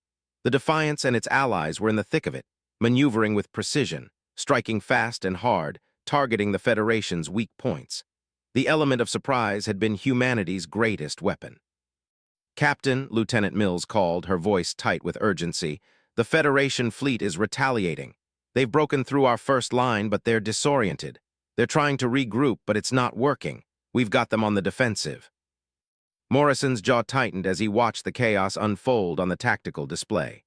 The Defiance and its allies were in the thick of it, maneuvering with precision, striking fast and hard, targeting the Federation's weak points. The element of surprise had been humanity's greatest weapon. "Captain," Lieutenant Mills called, her voice tight with urgency, "the Federation fleet is retaliating. They've broken through our first line, but they're disoriented. They're trying to regroup, but it's not working. We've got them on the defensive." Morrison's jaw tightened as he watched the chaos unfold on the tactical display.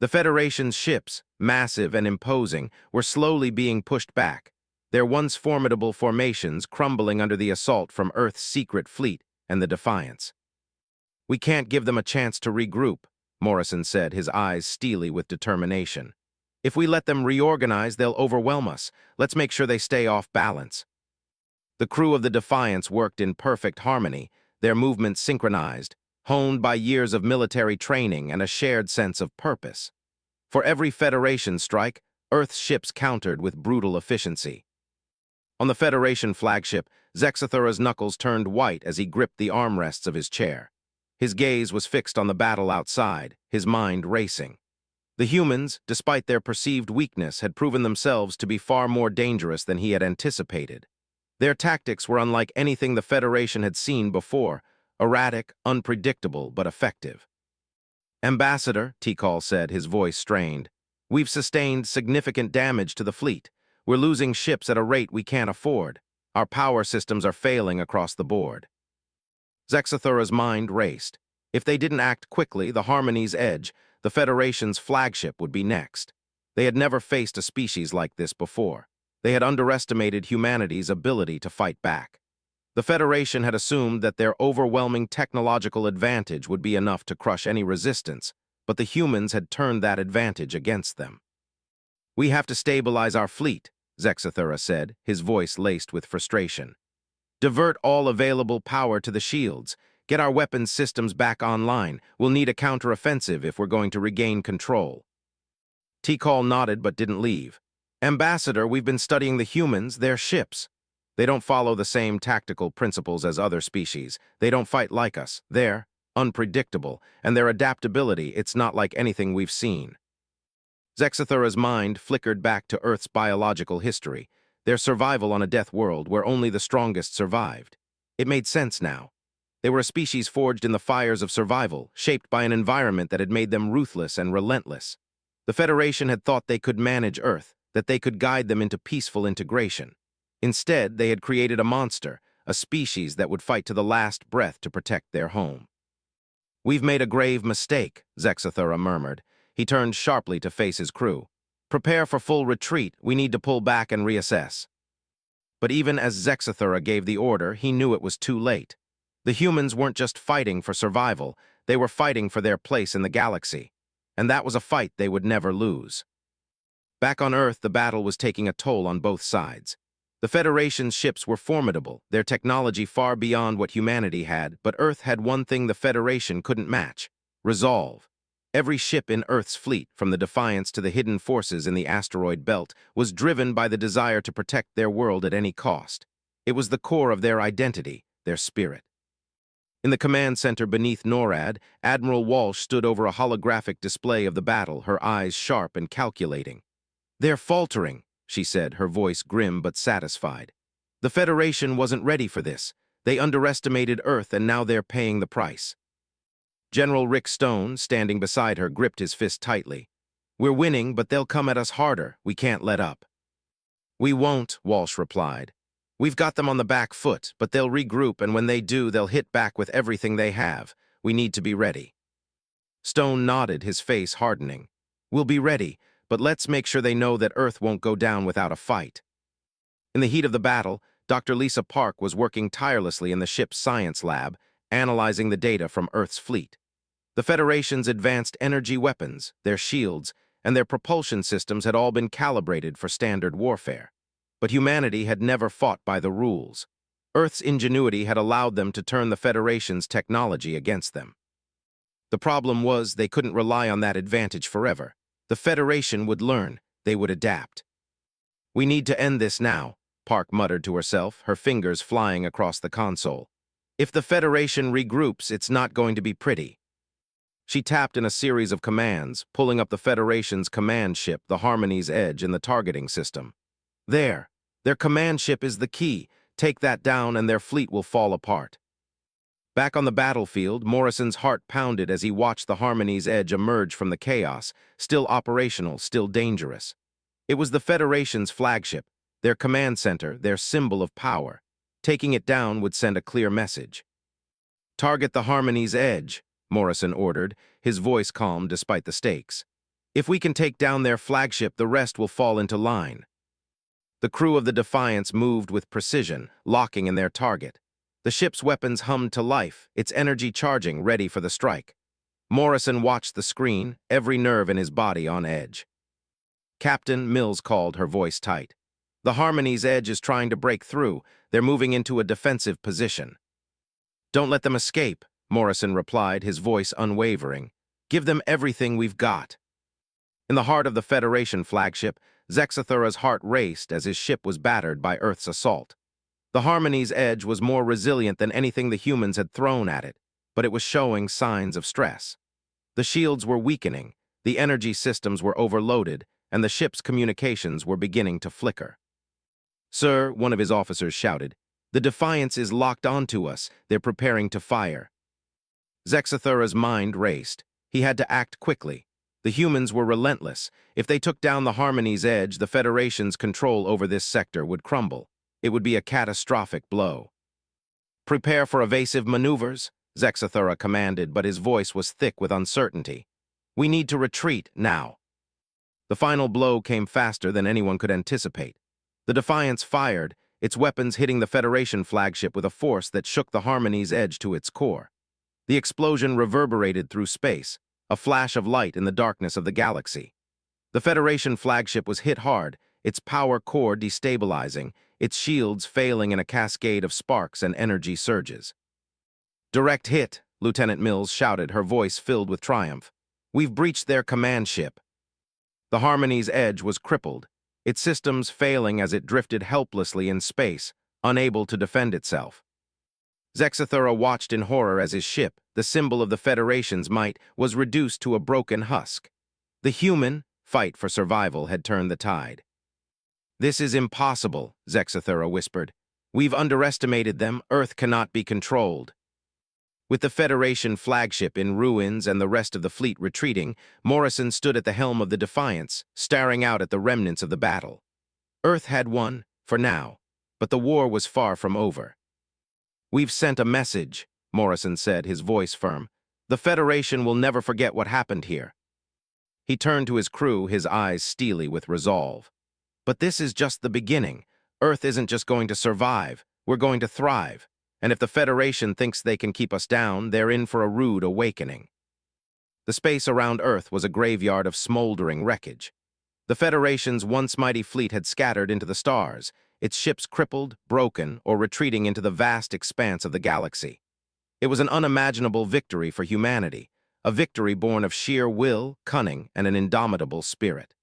The Federation's ships, massive and imposing, were slowly being pushed back, their once formidable formations crumbling under the assault from Earth's secret fleet and the Defiance. "We can't give them a chance to regroup," Morrison said, his eyes steely with determination. "If we let them reorganize, they'll overwhelm us. Let's make sure they stay off balance." The crew of the Defiance worked in perfect harmony, their movements synchronized, honed by years of military training and a shared sense of purpose. For every Federation strike, Earth's ships countered with brutal efficiency. On the Federation flagship, Zexathura's knuckles turned white as he gripped the armrests of his chair. His gaze was fixed on the battle outside, his mind racing. The humans, despite their perceived weakness, had proven themselves to be far more dangerous than he had anticipated. Their tactics were unlike anything the Federation had seen before, erratic, unpredictable, but effective. "Ambassador," Tikal said, his voice strained, We've sustained significant damage to the fleet. We're losing ships at a rate we can't afford. Our power systems are failing across the board. Zexathura's mind raced. If they didn't act quickly, the Harmony's Edge, the Federation's flagship, would be next. They had never faced a species like this before. They had underestimated humanity's ability to fight back. The Federation had assumed that their overwhelming technological advantage would be enough to crush any resistance, but the humans had turned that advantage against them. "We have to stabilize our fleet," Zexathura said, his voice laced with frustration. "Divert all available power to the shields. Get our weapons systems back online. We'll need a counteroffensive if we're going to regain control." Tikal nodded but didn't leave. "Ambassador, we've been studying the humans, their ships. They don't follow the same tactical principles as other species. They don't fight like us. They're unpredictable, and their adaptability, it's not like anything we've seen." Zexathura's mind flickered back to Earth's biological history, their survival on a death world where only the strongest survived. It made sense now. They were a species forged in the fires of survival, shaped by an environment that had made them ruthless and relentless. The Federation had thought they could manage Earth, that they could guide them into peaceful integration. Instead, they had created a monster, a species that would fight to the last breath to protect their home. "We've made a grave mistake," Zexathura murmured. He turned sharply to face his crew. "Prepare for full retreat. We need to pull back and reassess." But even as Zexathura gave the order, he knew it was too late. The humans weren't just fighting for survival, they were fighting for their place in the galaxy. And that was a fight they would never lose. Back on Earth, the battle was taking a toll on both sides. The Federation's ships were formidable, their technology far beyond what humanity had, but Earth had one thing the Federation couldn't match: resolve. Every ship in Earth's fleet, from the Defiance to the hidden forces in the asteroid belt, was driven by the desire to protect their world at any cost. It was the core of their identity, their spirit. In the command center beneath NORAD, Admiral Walsh stood over a holographic display of the battle, her eyes sharp and calculating. "They're faltering," she said, her voice grim but satisfied. "The Federation wasn't ready for this. They underestimated Earth, and now they're paying the price." General Rick Stone, standing beside her, gripped his fist tightly. "We're winning, but they'll come at us harder. We can't let up." "We won't," Walsh replied. "We've got them on the back foot, but they'll regroup, and when they do, they'll hit back with everything they have. We need to be ready." Stone nodded, his face hardening. "We'll be ready, but let's make sure they know that Earth won't go down without a fight." In the heat of the battle, Dr. Lisa Park was working tirelessly in the ship's science lab, analyzing the data from Earth's fleet. The Federation's advanced energy weapons, their shields, and their propulsion systems had all been calibrated for standard warfare. But humanity had never fought by the rules. Earth's ingenuity had allowed them to turn the Federation's technology against them. The problem was they couldn't rely on that advantage forever. The Federation would learn. They would adapt. "We need to end this now," Park muttered to herself, her fingers flying across the console. "If the Federation regroups, it's not going to be pretty." She tapped in a series of commands, pulling up the Federation's command ship, the Harmony's Edge, in the targeting system. "There. Their command ship is the key. Take that down and their fleet will fall apart." Back on the battlefield, Morrison's heart pounded as he watched the Harmony's Edge emerge from the chaos, still operational, still dangerous. It was the Federation's flagship, their command center, their symbol of power. Taking it down would send a clear message. "Target the Harmony's Edge," Morrison ordered, his voice calm despite the stakes. "If we can take down their flagship, the rest will fall into line." The crew of the Defiance moved with precision, locking in their target. The ship's weapons hummed to life, its energy charging, ready for the strike. Morrison watched the screen, every nerve in his body on edge. "Captain," Mills called, her voice tight. "The Harmony's Edge is trying to break through. They're moving into a defensive position." "Don't let them escape," Morrison replied, his voice unwavering. "Give them everything we've got." In the heart of the Federation flagship, Zexathura's heart raced as his ship was battered by Earth's assault. The Harmony's Edge was more resilient than anything the humans had thrown at it, but it was showing signs of stress. The shields were weakening, the energy systems were overloaded, and the ship's communications were beginning to flicker. "Sir," one of his officers shouted, "the Defiance is locked onto us. They're preparing to fire." Zexathura's mind raced. He had to act quickly. The humans were relentless. If they took down the Harmony's edge, the Federation's control over this sector would crumble. It would be a catastrophic blow. "Prepare for evasive maneuvers," Zexathura commanded, but his voice was thick with uncertainty. "We need to retreat now." The final blow came faster than anyone could anticipate. The Defiance fired, its weapons hitting the Federation flagship with a force that shook the Harmony's edge to its core. The explosion reverberated through space, a flash of light in the darkness of the galaxy. The Federation flagship was hit hard, its power core destabilizing, its shields failing in a cascade of sparks and energy surges. "Direct hit," Lieutenant Mills shouted, her voice filled with triumph. "We've breached their command ship." The Harmony's edge was crippled, its systems failing as it drifted helplessly in space, unable to defend itself. Zexathura watched in horror as his ship, the symbol of the Federation's might, was reduced to a broken husk. The human fight for survival had turned the tide. "This is impossible," Zexathura whispered. "We've underestimated them. Earth cannot be controlled." With the Federation flagship in ruins and the rest of the fleet retreating, Morrison stood at the helm of the Defiance, staring out at the remnants of the battle. Earth had won, for now, but the war was far from over. "We've sent a message," Morrison said, his voice firm. "The Federation will never forget what happened here." He turned to his crew, his eyes steely with resolve. "But this is just the beginning. Earth isn't just going to survive, we're going to thrive. And if the Federation thinks they can keep us down, they're in for a rude awakening." The space around Earth was a graveyard of smoldering wreckage. The Federation's once mighty fleet had scattered into the stars, its ships crippled, broken, or retreating into the vast expanse of the galaxy. It was an unimaginable victory for humanity, a victory born of sheer will, cunning, and an indomitable spirit.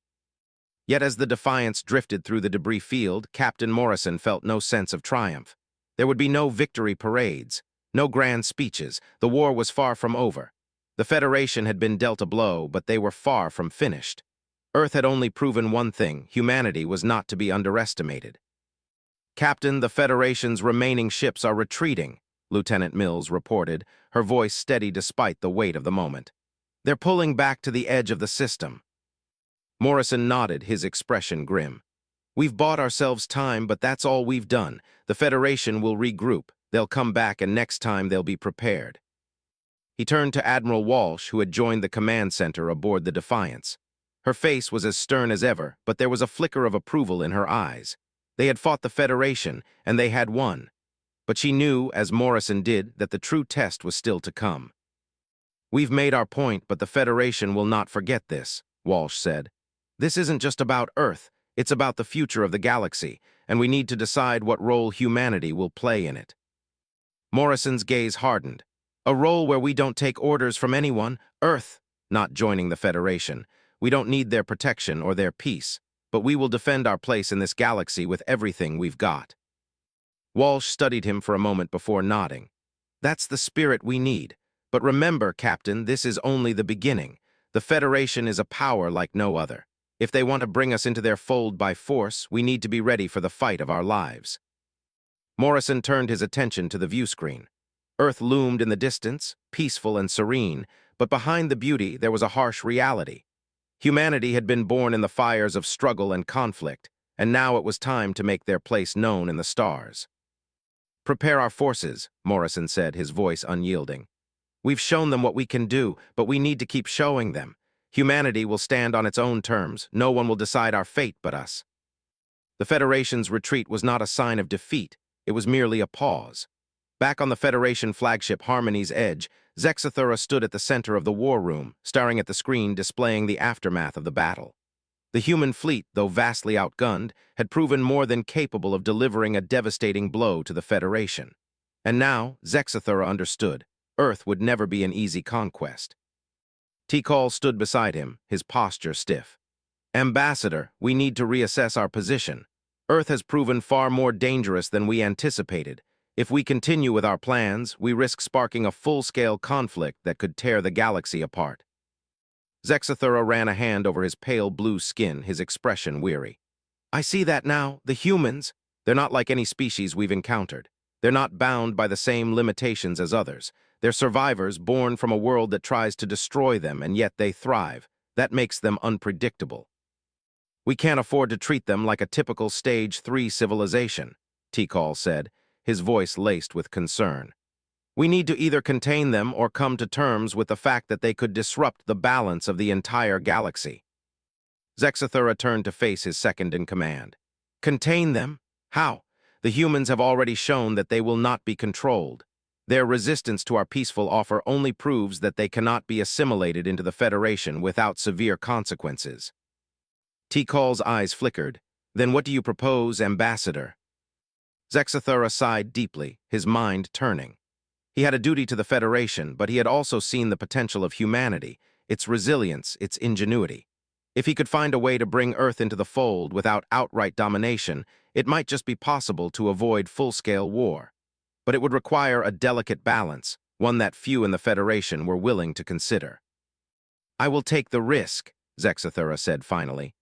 Yet as the Defiance drifted through the debris field, Captain Morrison felt no sense of triumph. There would be no victory parades, no grand speeches. The war was far from over. The Federation had been dealt a blow, but they were far from finished. Earth had only proven one thing: humanity was not to be underestimated. "Captain, the Federation's remaining ships are retreating," Lieutenant Mills reported, her voice steady despite the weight of the moment. "They're pulling back to the edge of the system." Morrison nodded, his expression grim. "We've bought ourselves time, but that's all we've done. The Federation will regroup. They'll come back, and next time they'll be prepared." He turned to Admiral Walsh, who had joined the command center aboard the Defiance. Her face was as stern as ever, but there was a flicker of approval in her eyes. They had fought the Federation, and they had won. But she knew, as Morrison did, that the true test was still to come. "We've made our point, but the Federation will not forget this," Walsh said. "This isn't just about Earth. It's about the future of the galaxy, and we need to decide what role humanity will play in it." Morrison's gaze hardened. "A role where we don't take orders from anyone. Earth, not joining the Federation. We don't need their protection or their peace, but we will defend our place in this galaxy with everything we've got." Walsh studied him for a moment before nodding. "That's the spirit we need. But remember, Captain, this is only the beginning. The Federation is a power like no other. If they want to bring us into their fold by force, we need to be ready for the fight of our lives." Morrison turned his attention to the viewscreen. Earth loomed in the distance, peaceful and serene, but behind the beauty there was a harsh reality. Humanity had been born in the fires of struggle and conflict, and now it was time to make their place known in the stars. "Prepare our forces," Morrison said, his voice unyielding. "We've shown them what we can do, but we need to keep showing them. Humanity will stand on its own terms. No one will decide our fate but us." The Federation's retreat was not a sign of defeat. It was merely a pause. Back on the Federation flagship Harmony's edge, Zexathura stood at the center of the war room, staring at the screen displaying the aftermath of the battle. The human fleet, though vastly outgunned, had proven more than capable of delivering a devastating blow to the Federation. And now, Zexathura understood, Earth would never be an easy conquest. Tikal stood beside him, his posture stiff. "Ambassador, we need to reassess our position. Earth has proven far more dangerous than we anticipated. If we continue with our plans, we risk sparking a full-scale conflict that could tear the galaxy apart." Zexathura ran a hand over his pale blue skin, his expression weary. "I see that now. The humans, they're not like any species we've encountered. They're not bound by the same limitations as others. They're survivors born from a world that tries to destroy them, and yet they thrive. That makes them unpredictable. We can't afford to treat them like a typical Stage 3 civilization, Tikal said, his voice laced with concern. We need to either contain them or come to terms with the fact that they could disrupt the balance of the entire galaxy. Zexathura turned to face his second-in-command. Contain them? How? The humans have already shown that they will not be controlled. Their resistance to our peaceful offer only proves that they cannot be assimilated into the Federation without severe consequences. Tikal's eyes flickered. Then what do you propose, Ambassador? Zexathura sighed deeply, his mind turning. He had a duty to the Federation, but he had also seen the potential of humanity, its resilience, its ingenuity. If he could find a way to bring Earth into the fold without outright domination, it might just be possible to avoid full-scale war. But it would require a delicate balance, one that few in the Federation were willing to consider. I will take the risk, Zexathura said finally.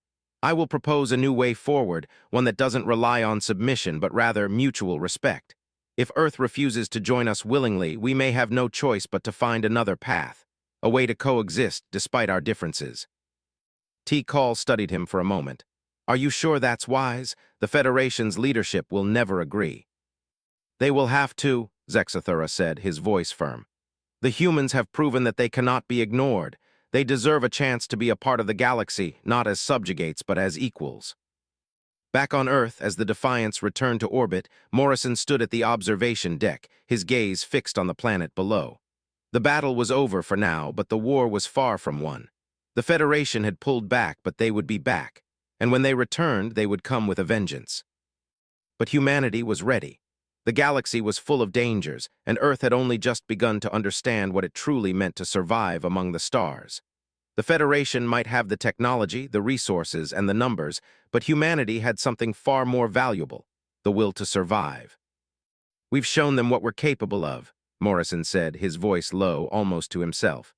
I will propose a new way forward, one that doesn't rely on submission but rather mutual respect. If Earth refuses to join us willingly, we may have no choice but to find another path, a way to coexist despite our differences. Tikal studied him for a moment. Are you sure that's wise? The Federation's leadership will never agree. They will have to, Zexathura said, his voice firm. The humans have proven that they cannot be ignored. They deserve a chance to be a part of the galaxy, not as subjugates but as equals. Back on Earth, as the Defiance returned to orbit, Morrison stood at the observation deck, his gaze fixed on the planet below. The battle was over for now, but the war was far from won. The Federation had pulled back, but they would be back, and when they returned, they would come with a vengeance. But humanity was ready. The galaxy was full of dangers, and Earth had only just begun to understand what it truly meant to survive among the stars. The Federation might have the technology, the resources, and the numbers, but humanity had something far more valuable, the will to survive. We've shown them what we're capable of, Morrison said, his voice low, almost to himself.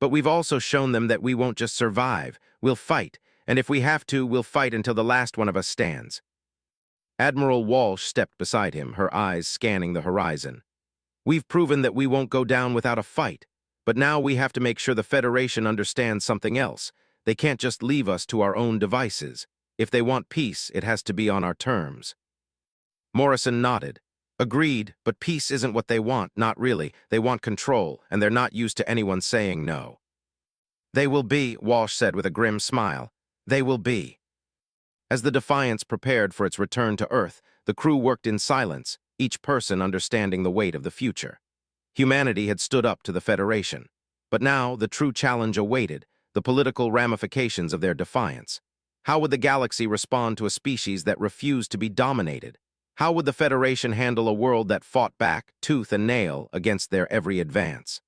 But we've also shown them that we won't just survive, we'll fight, and if we have to, we'll fight until the last one of us stands. Admiral Walsh stepped beside him, her eyes scanning the horizon. We've proven that we won't go down without a fight, but now we have to make sure the Federation understands something else. They can't just leave us to our own devices. If they want peace, it has to be on our terms. Morrison nodded. Agreed, but peace isn't what they want, not really. They want control, and they're not used to anyone saying no. They will be, Walsh said with a grim smile. They will be. As the Defiance prepared for its return to Earth, the crew worked in silence, each person understanding the weight of the future. Humanity had stood up to the Federation. But now the true challenge awaited, the political ramifications of their defiance. How would the galaxy respond to a species that refused to be dominated? How would the Federation handle a world that fought back, tooth and nail, against their every advance?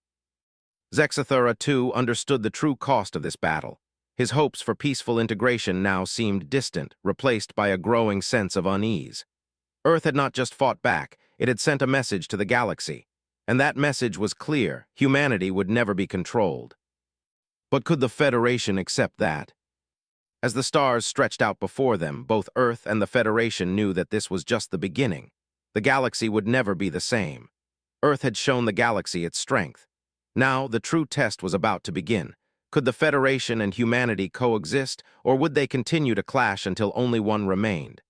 Zexathura, too, understood the true cost of this battle. His hopes for peaceful integration now seemed distant, replaced by a growing sense of unease. Earth had not just fought back, it had sent a message to the galaxy. And that message was clear: humanity would never be controlled. But could the Federation accept that? As the stars stretched out before them, both Earth and the Federation knew that this was just the beginning. The galaxy would never be the same. Earth had shown the galaxy its strength. Now, the true test was about to begin. Could the Federation and humanity coexist, or would they continue to clash until only one remained?